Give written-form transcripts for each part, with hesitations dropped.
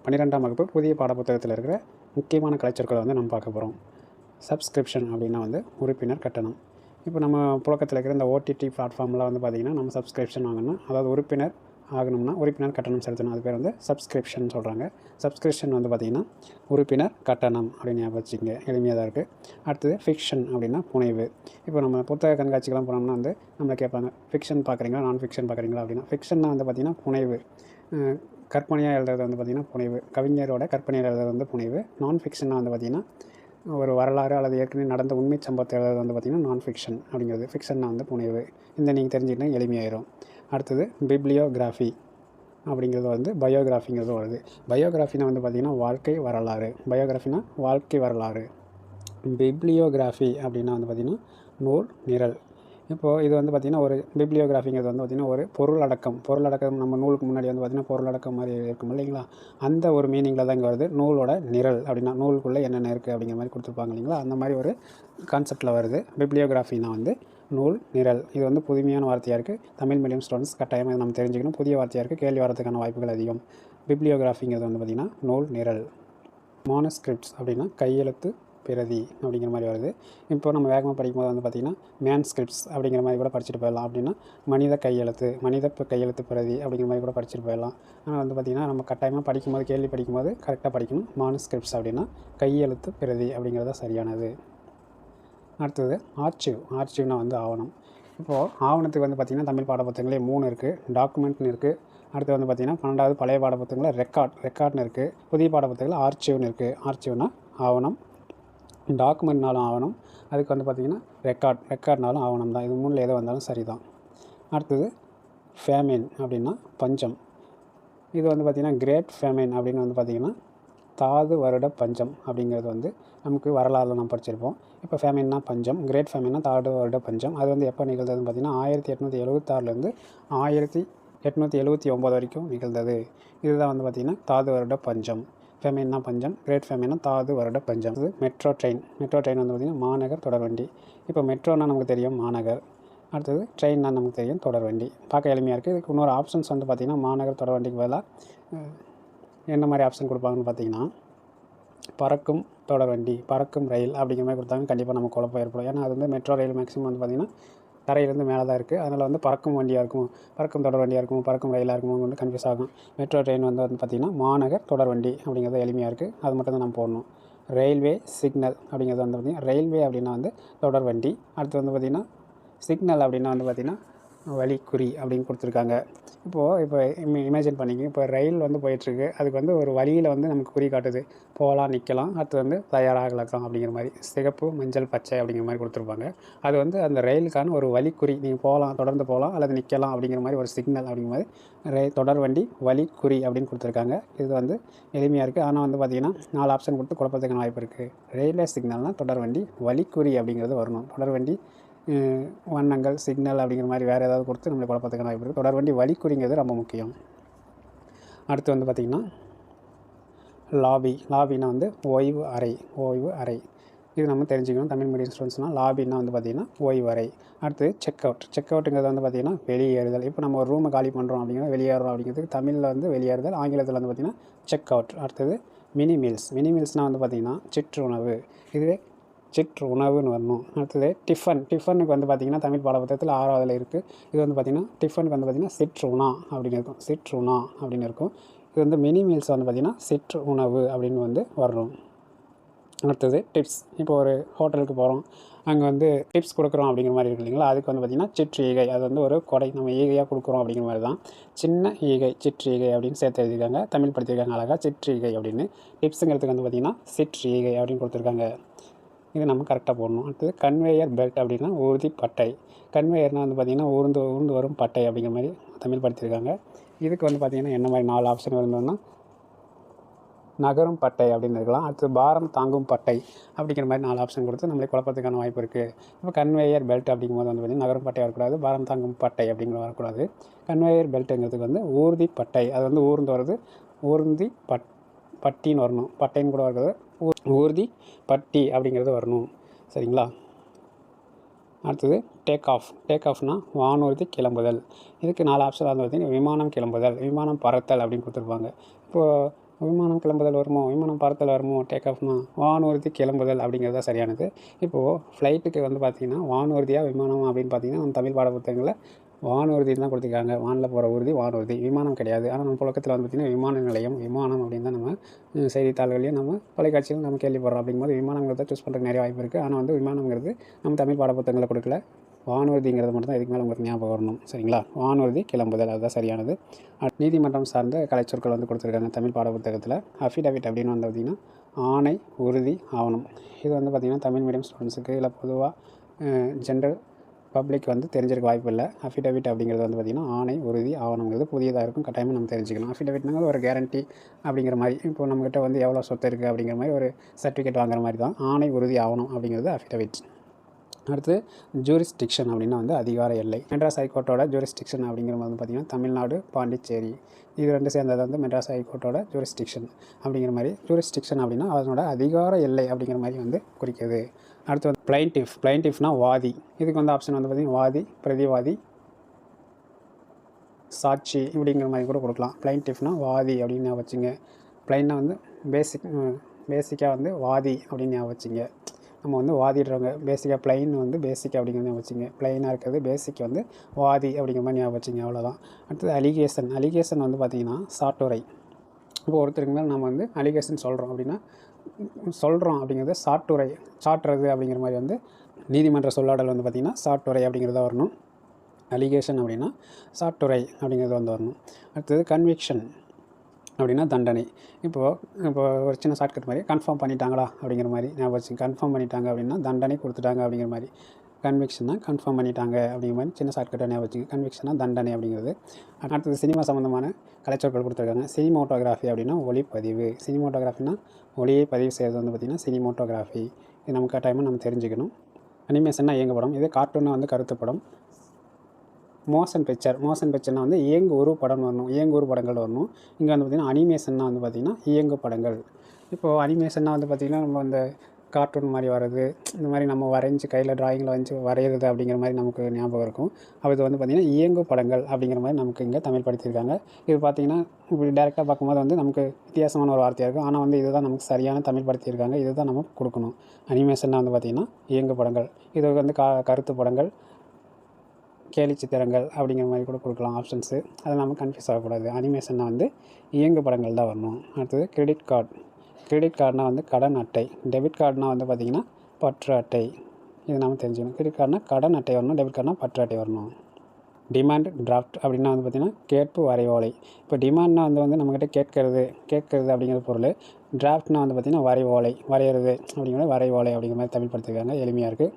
12ஆம் வகுப்பு புதிய பாடப்புத்தகத்தில் இருக்கிற முக்கியமான கலைச்சொற்களை வந்து நம்ம பார்க்க போகிறோம். சப்ஸ்கிரிப்ஷன் அப்படின்னா வந்து உறுப்பினர் கட்டணம். இப்போ நம்ம புழக்கத்தில் இருக்கிற இந்த ஓடிடி பிளாட்ஃபார்ம்லாம் வந்து பார்த்திங்கன்னா நம்ம சப்ஸ்கிரிப்ஷன் வாங்கணும், அதாவது உறுப்பினர் ஆகணும்னா உறுப்பினர் கட்டணம் செலுத்தணும். அது பேர் வந்து சப்ஸ்கிரிப்ஷன் சொல்கிறாங்க. சப்ஸ்கிரிப்ஷன் வந்து பார்த்திங்கன்னா உறுப்பினர் கட்டணம் அப்படின்னு ஞாபகம் வச்சுக்கோங்க, எளிமையாக தான் இருக்குது. அடுத்தது ஃபிக்ஷன் அப்படின்னா புனைவு. இப்போ நம்ம புத்தக கண்காட்சிக்கெலாம் போனோம்னா வந்து நம்மளை கேட்பாங்க, ஃபிக்ஷன் பார்க்குறீங்களா நான் ஃபிக்ஷன் பார்க்குறீங்களா அப்படின்னா. ஃபிக்ஷன்னா வந்து பார்த்திங்கன்னா புனைவு, கற்பனையாக எழுதுறது வந்து பார்த்திங்கன்னா புனைவு, கவிஞரோட கற்பனையாக எழுதுறது வந்து புனைவு. நான் ஃபிக்ஷனாக வந்து பார்த்திங்கன்னா ஒரு வரலாறு அல்லது ஏற்கனவே நடந்த உண்மை சம்பவத்தை எழுதுறது வந்து பார்த்திங்கன்னா நான் ஃபிக்ஷன் அப்படிங்கிறது. ஃபிக்ஷன்னா வந்து புனைவு. இந்த நீங்கள் தெரிஞ்சுக்கிட்டால் எளிமையாயிரும். அடுத்தது பிப்ளியோகிராஃபி அப்படிங்கிறது வந்து பயோகிராஃபிங்கிறது வருது. பயோகிராஃபினா வந்து பார்த்திங்கன்னா வாழ்க்கை வரலாறு. பயோகிராஃபினா வாழ்க்கை வரலாறு. பிப்ளியோகிராஃபி அப்படின்னா வந்து பார்த்திங்கன்னா நூல் நிரல். இப்போது இது வந்து பார்த்திங்கன்னா ஒரு பிப்ளியோகிராஃபிங்கிறது வந்து பார்த்திங்கன்னா ஒரு பொருளடக்கம் நம்ம நூலுக்கு முன்னாடி வந்து பார்த்திங்கன்னா பொருளடக்கம் மாதிரி இருக்கும் இல்லைங்களா, அந்த ஒரு மீனிங்கில் தான் இங்கே வருது. நூலோட நிரல் அப்படின்னா நூலுக்குள்ளே என்னென்ன இருக்குது அப்படிங்கிற மாதிரி கொடுத்துருப்பாங்க இல்லைங்களா, அந்த மாதிரி ஒரு கான்செப்டில் வருது. பிப்ளியோகிராஃபினா வந்து நூல் நிரல். இது வந்து புதுமையான வார்த்தையாக இருக்குது. தமிழ் மீடியம் ஸ்டூடெண்ட்ஸ் கட்டாயமாக நம்ம தெரிஞ்சுக்கணும். புதிய வார்த்தையாக இருக்குது, கேள்வி வரதுக்கான வாய்ப்புகள் அதிகம். பிப்ளியோகிராஃபிங்கிறது வந்து பார்த்திங்கன்னா நூல் நிரல். மானுஸ்கிரிப்ட்ஸ் அப்படின்னா கையெழுத்து பிரதி அப்படிங்கிற மாதிரி வருது. இப்போ நம்ம வேகமாக படிக்கும்போது வந்து பார்த்திங்கன்னா மேன்ஸ்கிரிப்ட்ஸ் அப்படிங்கிற மாதிரி கூட படிச்சுட்டு போயிடலாம். அப்படின்னா மனித கையெழுத்து பிரதி அப்படிங்கிற மாதிரி கூட படிச்சுட்டு போயிடலாம். ஆனால் வந்து பார்த்திங்கன்னா நம்ம கட்டாயமாக படிக்கும்போது, கேள்வி படிக்கும்போது கரெக்டாக படிக்கணும். மானுஸ்கிரிப்ட்ஸ் அப்படின்னா கையெழுத்து பிரதி அப்படிங்கிறது தான் சரியானது. அடுத்தது ஆர்ச்சிவ்னா வந்து ஆவணம். இப்போது ஆவணத்துக்கு வந்து பார்த்திங்கன்னா தமிழ் பாடப்புத்தகங்களே 3 இருக்குது. டாக்குமெண்ட்னு இருக்குது. அடுத்து வந்து பார்த்திங்கன்னா 12வது பழைய பாடப்புத்தகங்களில் ரெக்கார்ட்னு இருக்குது. புதிய பாடப்புத்தகங்களில் ஆர்ச்சிவ்னு இருக்குது. ஆர்ச்சிவ்னா ஆவணம், டாக்குமெண்ட்னாலும் ஆவணம், அதுக்கு வந்து பார்த்திங்கன்னா ரெக்கார்ட்னாலும் ஆவணம் தான். இது 3ல் எது வந்தாலும் சரி தான். அடுத்தது ஃபேமின் அப்படின்னா பஞ்சம். இது வந்து பார்த்திங்கன்னா கிரேட் ஃபேமின் அப்படின்னு வந்து பார்த்திங்கன்னா தாது வருட பஞ்சம் அப்படிங்கிறது வந்து நமக்கு வரலாறுல நம்ம படிச்சிருப்போம். இப்போ ஃபேமின்னா பஞ்சம், கிரேட் ஃபேமின்னா தாது வருட பஞ்சம். அது வந்து எப்போ நிகழ்ந்ததுன்னு பார்த்திங்கன்னா 1876லேருந்து 1879 வரைக்கும் நிகழ்ந்தது. இதுதான் வந்து பார்த்திங்கன்னா தாது வருட பஞ்சம். ஃபேமின்னா பஞ்சம், கிரேட் ஃபேமின்னா தாது வருட பஞ்சம். இது மெட்ரோ ட்ரெயின் வந்து பார்த்திங்கன்னா மாநகர் தொடர்வண்டி. இப்போ மெட்ரோனா நமக்கு தெரியும் மாநகர், அடுத்தது ட்ரெயின்னா நமக்கு தெரியும் தொடர்வண்டி. பார்க்க எளிமையாக இருக்குது. இதுக்கு இன்னொரு ஆப்ஷன்ஸ் வந்து பார்த்திங்கன்னா மாநகர் தொடர்வண்டிக்கு பதிலாக என்ன மாதிரி ஆப்ஷன் கொடுப்பாங்கன்னு பார்த்திங்கன்னா பறக்கும் தொடர்வண்டி, பறக்கும் ரயில் அப்படிங்கிற மாதிரி கொடுத்தாங்க. கண்டிப்பாக நம்ம குழப்பம் ஏற்படும். ஏன்னா அது வந்து மெட்ரோ ரயில் மேக்ஸிமம் வந்து பார்த்திங்கன்னா தரையிலேருந்து மேலே தான் இருக்குது. அதனால் வந்து பறக்கும் வண்டியாக இருக்கும், பறக்கும் தொடர் வண்டியாக இருக்கும், பறக்கும் ரயிலாக இருக்கும் வந்து கன்ஃபியூஸ் ஆகும். மெட்ரோ ட்ரெயின் வந்து பார்த்திங்கன்னா மாநகர் தொடர்வண்டி அப்படிங்கிறது எளிமையாக இருக்குது. அது மட்டும் தான் நம்ம போடணும். ரயில்வே சிக்னல் அப்படிங்கிறது வந்து பார்த்திங்கன்னா ரயில்வே அப்படின்னா வந்து தொடர்வண்டி. அடுத்து வந்து பார்த்திங்கன்னா சிக்னல் அப்படின்னா வந்து பார்த்திங்கன்னா வழிக்குறி அப்படின்னு கொடுத்துருக்காங்க. இப்போ இமேஜின் பண்ணிங்க, இப்போ ரயில் வந்து போயிட்டுருக்கு, அதுக்கு வந்து ஒரு வழியில் வந்து நமக்கு குறி காட்டுது, போகலாம் நிற்கலாம், அடுத்து வந்து தயாராகலாம் அப்படிங்கிற மாதிரி சிகப்பு மஞ்சள் பச்சை அப்படிங்கிற மாதிரி கொடுத்துருப்பாங்க. அது வந்து அந்த ரயிலுக்கான ஒரு வழிக்குறி, நீங்கள் போகலாம், தொடர்ந்து போகலாம் அல்லது நிற்கலாம் அப்படிங்கிற மாதிரி ஒரு சிக்னல் அப்படிங்கிற மாதிரி தொடர்வண்டி வழிக்குறி அப்படின்னு கொடுத்துருக்காங்க. இது வந்து எளிமையாக இருக்குது. ஆனால் வந்து பார்த்திங்கன்னா 4 ஆப்ஷன் கொடுத்து குழப்பத்துக்கான வாய்ப்பு இருக்குது. ரயில்வே சிக்னல்னால் தொடர்வண்டி, வழிக்குறி அப்படிங்கிறது வரணும். தொடர்வண்டி வண்ணங்கள் சிக்னல் அப்படிங்கிற மாதிரி வேறு ஏதாவது கொடுத்து நம்மளை குழப்பத்துக்கான வாய்ப்பு இருக்குது. தொடர்வண்டி வழிக்குறிங்கிறது ரொம்ப முக்கியம். அடுத்து வந்து பார்த்திங்கன்னா லாபின்னா வந்து ஓய்வு அறை. இது நம்ம தெரிஞ்சுக்கணும். தமிழ் மீடியம் ஸ்டூடெண்ட்ஸ்னால் லாபின்னா வந்து பார்த்திங்கன்னா ஓய்வு அறை. அடுத்து செக் அவுட்டுங்கிறது வந்து பார்த்திங்கன்னா வெளியேறுதல். இப்போ நம்ம ஒரு ரூமை காலி பண்ணுறோம் அப்படிங்கிற வெளியேறோம் அப்படிங்கிறதுக்கு தமிழில் வந்து வெளியேறுதல், ஆங்கிலத்தில் வந்து பார்த்திங்கன்னா செக் அவுட். அடுத்தது மினி மீல்ஸ்னால் வந்து பார்த்திங்கன்னா சிற்றுணவு. இதுவே சிற்றுணவுன்னு வரணும். அடுத்தது டிஃபனுக்கு வந்து பார்த்திங்கன்னா தமிழ் பாடப்புத்தகத்தில் 6வதில் இருக்குது. இது வந்து பார்த்திங்கன்னா டிஃபனுக்கு வந்து பார்த்திங்கன்னா சிற்றுணா அப்படின்னு இருக்கும். இது வந்து மினி மீல்ஸ் வந்து பார்த்திங்கன்னா சிற்றுணவு அப்படின்னு வந்து வரணும். அடுத்தது டிப்ஸ். இப்போ ஒரு ஹோட்டலுக்கு போகிறோம், அங்கே வந்து டிப்ஸ் கொடுக்குறோம் அப்படிங்கிற மாதிரி இருக்கு இல்லைங்களா, அதுக்கு வந்து பார்த்திங்கன்னா சிற்றீகை. அது வந்து ஒரு கொடை, நம்ம ஈகையாக கொடுக்குறோம் அப்படிங்கிற மாதிரி தான். சின்ன ஈகை சிற்றீகை அப்படின்னு சேர்த்து எழுதியிருக்காங்க, தமிழ் படுத்திருக்காங்க அழகாக சிற்றீகை அப்படின்னு. டிப்ஸுங்கிறதுக்கு வந்து பார்த்திங்கன்னா சிற்றீகை அப்படின்னு கொடுத்துருக்காங்க. இது நம்ம கரெக்டாக போடணும். அடுத்தது கன்வேயர் பெல்ட் அப்படின்னா ஊர்தி பட்டை. கன்வேயர்னால் வந்து பார்த்திங்கன்னா ஊர்ந்து வரும் பட்டை அப்படிங்கிற மாதிரி தமிழ் படுத்திருக்காங்க. இதுக்கு வந்து பார்த்திங்கன்னா என்ன மாதிரி 4 ஆப்ஷன் இருந்தோம்னா நகரும் பட்டை அப்படின்னு இருக்கலாம். அடுத்து பாரம் தாங்கும் பட்டை அப்படிங்கிற மாதிரி 4 ஆப்ஷன் கொடுத்து நம்மளே குழப்பத்துக்கான வாய்ப்பு இருக்குது. இப்போ கன்வேயர் பெல்ட் அப்படிங்கும்போது வந்து பார்த்திங்கன்னா நகரும் பட்டை வரக்கூடாது, பாரம் தாங்கும் பட்டை அப்படிங்கிற வரக்கூடாது. கன்வேயர் பெல்ட்டுங்கிறதுக்கு வந்து ஊர்தி பட்டை, அது வந்து ஊர்ந்து வருது, ஊர்ந்தி பட்டின்னு வரணும். பட்டைன்னு கூட வருது, ஊர்தி பட்டி அப்படிங்கிறது வரணும். சரிங்களா? அடுத்தது டேக் ஆஃப்னா வானூர்தி கிளம்புதல். இதுக்கு 4 ஆப்ஷன் வந்து பார்த்திங்கன்னா விமானம் கிளம்புதல், விமானம் பறத்தல் அப்படின்னு கொடுத்துருப்பாங்க. இப்போது விமானம் கிளம்புதல் வருமோ, விமானம் பறத்தல் வருமோ, டேக் ஆஃப்னா வானூர்தி கிளம்புதல் அப்படிங்கிறது தான் சரியானது. இப்போது ஃப்ளைட்டுக்கு வந்து பார்த்திங்கன்னா வானூர்தியா விமானம் அப்படின்னு பார்த்திங்கன்னா நம்ம தமிழ் பாட புத்தகங்களில் வானூர்தின்னு தான் கொடுத்துருக்காங்க. வானில் போகிற ஊர்தி வானூர்தி, விமானம் கிடையாது. ஆனால் நம்ம புழக்கத்தில் வந்து பார்த்திங்கன்னா விமான நிலையம் விமானம் அப்படின்னு தான் நம்ம செய்தித்தாள்களையும் நம்ம தொலைக்காட்சியிலும் நம்ம கேள்விப்படுறோம். அப்படிங்கும்போது விமானங்கிறத சூஸ் பண்ணுறதுக்கு நிறைய வாய்ப்பு இருக்குது. ஆனால் வந்து விமானங்கிறது நம்ம தமிழ் பாட புத்தகங்களில் கொடுக்கல. வானூர்திங்கிறது மட்டும் தான் இதுக்கு மேலே உங்களுக்கு ஞாபகம் வரணும். சரிங்களா? வானூர்தி கிளம்புதல் அதுதான் சரியானது. நீதிமன்றம் சார்ந்த கலைச்சொற்கள் வந்து கொடுத்துருக்காங்க தமிழ் பாட புத்தகத்தில். அஃபிடவிட் அப்படின்னு வந்து பார்த்திங்கன்னா ஆணை, உறுதி, ஆவணம். இது வந்து பார்த்திங்கன்னா தமிழ் மீடியம் ஸ்டூடெண்ட்ஸுக்கு இல்லை பொதுவாக ஜென்ரல் பப்ளிக் வந்து தெரிஞ்சிருக்க வாய்ப்பு இல்லை. அஃபிடவிட் அப்படிங்கிறது வந்து பார்த்திங்கன்னா ஆணை, உறுதி, ஆவணங்கிறது புதியதாக இருக்கும். கட்டாயமாக நம்ம தெரிஞ்சுக்கணும். அஃபிடவிட்னாங்க ஒரு கேரண்டி அப்படிங்கிற மாதிரி. இப்போ நம்மக்கிட்ட வந்து எவ்வளோ சொத்து இருக்குது அப்படிங்கிற மாதிரி ஒரு சர்டிஃபிகேட் வாங்குற மாதிரி தான் ஆணை, உறுதி, ஆவணம் அப்படிங்கிறது அஃபிடவிட். அடுத்து ஜூரிஸ்டிக்ஷன் அப்படின்னா வந்து அதிகார எல்லை. மெட்ராஸ் ஹைகோர்ட்டோட ஜூரிஸ்டிக்ஷன் அப்படிங்கிறது வந்து பார்த்திங்கன்னா தமிழ்நாடு, பாண்டிச்சேரி இது ரெண்டு சேர்ந்தது வந்து மெட்ராஸ் ஹைகோர்ட்டோட ஜூரிஸ்டிக்ஷன் அப்படிங்கிற மாதிரி. ஜூரிஸ்டிக்ஷன் அப்படின்னா அதனோட அதிகார எல்லை அப்படிங்கிற மாதிரி வந்து குறிக்குது. அடுத்து வந்து பிளைன்டிஃப்னா வாதி. இதுக்கு வந்து ஆப்ஷன் வந்து பார்த்திங்கன்னா வாதி, பிரதிவாதி, சாட்சி இப்படிங்கிற மாதிரி கூட கொடுக்கலாம். பிளைன்டிஃப்னா வாதி அப்படின்னு ஞாபகம் வச்சுங்க. பிளைன்னா வந்து பேசிக்காக வந்து வாதி அப்படின்னு ஞாபகம் வச்சுங்க. நம்ம வந்து வாதிடுறவங்க பேசிக்காக பிளைன் வந்து பேசிக் அப்படிங்கிறத வச்சுங்க. பிளைனாக இருக்கிறது பேசிக் வந்து வாதி அப்படிங்கிற மாதிரி ஞாபகம் வச்சுங்க. அவ்வளோதான். அடுத்தது அலிகேஷன் வந்து பார்த்திங்கன்னா சாட்டுரை. இப்போ ஒருத்தருக்கு மேலே நம்ம வந்து அலிகேஷன் சொல்கிறோம் அப்படிங்கிறது சாட்டுறது அப்படிங்கிற மாதிரி வந்து நீதிமன்ற சொல்லாடல் வந்து பார்த்திங்கன்னா சாட்டுரை அப்படிங்கிறத வரணும். அலிகேஷன் அப்படின்னா சாட்டுரை அப்படிங்கிறது வந்து வரணும். அடுத்தது கன்விக்ஷன் அப்படின்னா தண்டனை. இப்போ ஒரு சின்ன ஷார்ட்கட் மாதிரி கன்ஃபார்ம் பண்ணிட்டாங்களா அப்படிங்கிற மாதிரி ஞாபகம் வச்சு. கன்ஃபார்ம் பண்ணிட்டாங்க அப்படின்னா தண்டனை கொடுத்துட்டாங்க அப்படிங்கிற மாதிரி. கன்விக்ஷன்னா கன்ஃபார்ம் பண்ணிட்டாங்க அப்படிங்கிற மாதிரி சின்ன ஷார்ட்கட்டாக ஞாபகம் வச்சு. கன்விக்ஷனா தண்டனை அப்படிங்கிறது. அடுத்தது சினிமா சம்மந்தமான கலைச்சொற்கள் கொடுத்துருக்காங்க. சினிமோட்டோகிராஃபி அப்படின்னா ஒளிப்பதிவு. சினிமோட்டோகிராஃபினா ஒளியை பதிவு செய்கிறது வந்து பார்த்திங்கன்னா சினிமோட்டோகிராஃபி. இது நம்ம கட்டாயமாக நம்ம தெரிஞ்சுக்கணும். அனிமேஷன்னா இயங்குபடம். இதே கார்ட்டூன்னா வந்து கருத்துப்படம். மோஷன் பிக்சர்னால் வந்து இயங்கு படம் வரணும். இயங்கு படங்கள் வரணும். இங்கே வந்து பார்த்திங்கன்னா அனிமேஷன்னா வந்து பார்த்திங்கன்னா இயங்கு படங்கள். இப்போது அனிமேஷன்னா வந்து பார்த்திங்கன்னா நம்ம அந்த கார்ட்டூன் மாதிரி வர்றது, இந்த மாதிரி நம்ம வரைஞ்சி கையில் ட்ராயிங்கில் வரைஞ்சி வரைகிறது அப்படிங்கிற மாதிரி நமக்கு ஞாபகம் இருக்கும். அப்போ இது வந்து பார்த்திங்கன்னா இயங்கு படங்கள் அப்படிங்கிற மாதிரி நமக்கு இங்கே தமிழ் படுத்தியிருக்காங்க. இது பார்த்திங்கன்னா இப்படி டேரெக்டாக பார்க்கும்போது வந்து நமக்கு வித்தியாசமான ஒரு வார்த்தையாக இருக்கும். ஆனால் வந்து இதுதான் நமக்கு சரியான தமிழ் படுத்தியிருக்காங்க. இதுதான் நம்ம கொடுக்கணும். அனிமேஷன்னா வந்து பார்த்திங்கன்னா இயங்கு படங்கள். இது வந்து கருத்து படங்கள், கேலி சித்திரங்கள் அப்படிங்கிற மாதிரி கூட கொடுக்கலாம் ஆப்ஷன்ஸு. அதை நம்ம கன்ஃபியூஸ் ஆகக்கூடாது. அனிமேஷன்னா வந்து இயங்கு படங்கள் தான் வரணும். அடுத்தது கிரெடிட் கார்டுனால் வந்து கடன் அட்டை. டெபிட் கார்டுனால் வந்து பார்த்திங்கன்னா பற்று அட்டை. இது நம்ம தெரிஞ்சுக்கணும். கிரெடிட் கார்டுனால் கடன் அட்டை வரணும். டெபிட் கார்டுனால் பற்று அட்டை வரணும். டிமாண்ட் டிராஃப்ட் அப்படின்னா வந்து பார்த்திங்கன்னா கேட்பு வரைவோலை. இப்போ டிமாண்ட்னா வந்து நம்மக்கிட்ட கேட்கறது அப்படிங்கிற பொருள். டிராஃப்ட்னா வந்து பார்த்திங்கன்னா வரைகிறது அப்படிங்கிற வரைவோலை அப்படிங்கிற மாதிரி தமிழ் படுத்திருக்காங்க. எளிமையாக இருக்குது.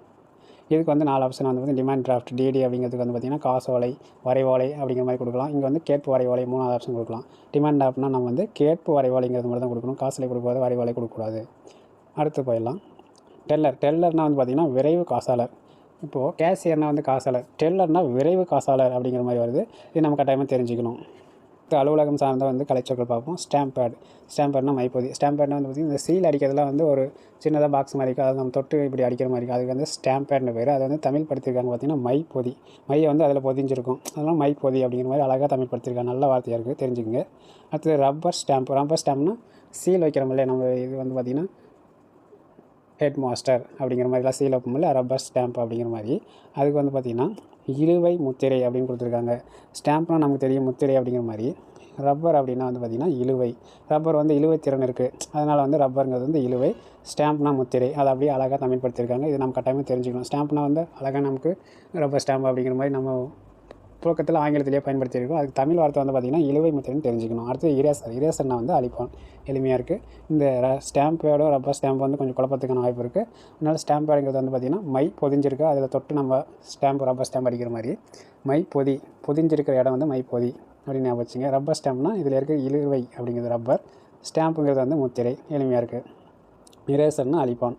இதுக்கு வந்து 4 ஆப்ஷன் வந்து டிமாண்ட் டிராஃப்ட் டிடி அப்படிங்கிறதுக்கு வந்து பார்த்திங்கன்னா காசோலை, வரைவோலை அப்படிங்கிற மாதிரி கொடுக்கலாம். இங்கே வந்து கேட்பு வரைவோலை 3வது ஆப்ஷன் கொடுக்கலாம். டிமாண்ட் டிராஃப்ட்னா நம்ம வந்து கேட்பு வரைவோலைங்கிறது மட்டும் தான் கொடுக்கணும். காசோலை கொடுக்கூடாது, வரைவோலை கொடுக்கக்கூடாது. அடுத்து போயிடலாம். டெல்லர்னால் வந்து பார்த்திங்கன்னா விரைவு காசாளர். இப்போது கேஷியர்னால் வந்து காசாளர், டெல்லர்னால் விரைவு காசாளர் அப்படிங்கிற மாதிரி வருது. இது நம்ம கட்டாயமாக தெரிஞ்சுக்கணும். அலுவலகம் சார்ந்த வந்து கலைச்சொற்கள் பார்ப்போம். ஸ்டாம்ப் பேட்னா மைப்பொதி. ஸ்டாம்ப் பேட்னா வந்து பார்த்திங்கன்னா இந்த சீல் அடிக்கிறதுலாம் வந்து ஒரு சின்னதாக பாக்ஸ் மாதிரி இருக்குது. அதை நம்ம தொட்டு இப்படி அடிக்கிற மாதிரி இருக்குது. அதுக்கு வந்து ஸ்டாம்ப் பேட்னு பேர். அதை வந்து தமிழ் படுத்திருக்காங்க பார்த்திங்கன்னா மைப்பொதி. மையை வந்து அதில் பொதிஞ்சிருக்கும். அதனால் மைப்பொதி அப்படிங்கிற மாதிரி அழகாக தமிழ் படுத்திருக்காங்க. நல்ல வார்த்தையாக இருக்குது, தெரிஞ்சுக்கங்க. அடுத்தது ரப்பர் ஸ்டாம்ப்னா சீல் வைக்கிறோம்ல நம்ம. இது வந்து பார்த்திங்கன்னா ஹெட் மாஸ்டர் அப்படிங்கிற மாதிரிலாம் சீல் வைப்போம்ல, ரப்பர் ஸ்டாம்ப் அப்படிங்கிற மாதிரி. அதுக்கு வந்து பார்த்திங்கன்னா இழுவை முத்திரை அப்படின்னு கொடுத்துருக்காங்க. ஸ்டாம்ப்னால் நமக்கு தெரியும் முத்திரை அப்படிங்கிற மாதிரி. ரப்பர் அப்படின்னா வந்து பார்த்திங்கன்னா இழுவை. ரப்பர் வந்து இழுவை திறன் இருக்குது, அதனால் வந்து ரப்பருங்கிறது வந்து இழுவை. ஸ்டாம்ப்னா முத்திரை. அதை அப்படியே அழகாக தமிழ் படுத்திருக்காங்க. இது நம்ம கட்டாயமாக தெரிஞ்சுக்கணும். ஸ்டாம்ப்னா வந்து அழகாக நமக்கு ரப்பர் ஸ்டாம்ப் அப்படிங்கிற மாதிரி நம்ம புழக்கத்தில் ஆங்கிலத்திலேயே பயன்படுத்தியிருக்கோம். அதுக்கு தமிழ் வார்த்தை வந்து பார்த்திங்கன்னா இழுவை முத்திரைன்னு தெரிஞ்சுக்கணும். அடுத்து இரேசர்னா வந்து அழிப்பான். எளிமையாக இருக்குது. இந்த ஸ்டாம்பேடோ ரப்பர் ஸ்டாம்ப் வந்து கொஞ்சம் குழப்பத்துக்கான வாய்ப்பு இருக்குது. அதனால் ஸ்டாம்ப் பேடுங்கிறது வந்து பார்த்திங்கன்னா மை பொதிஞ்சிருக்கு, அதில் தொட்டு நம்ம ரப்பர் ஸ்டாம்ப் அடிக்கிற மாதிரி. பொதிஞ்சிருக்கிற இடம் வந்து மைப்பொதி அப்படின்னு ஞாபகம் வச்சுங்க. ரப்பர் ஸ்டாம்ப்னா இதில் இருக்க இழுவை அப்படிங்கிறது ரப்பர், ஸ்டாம்புங்கிறது வந்து முத்திரை. எளிமையாக இருக்குது. இரேசர்னா அழிப்பான்.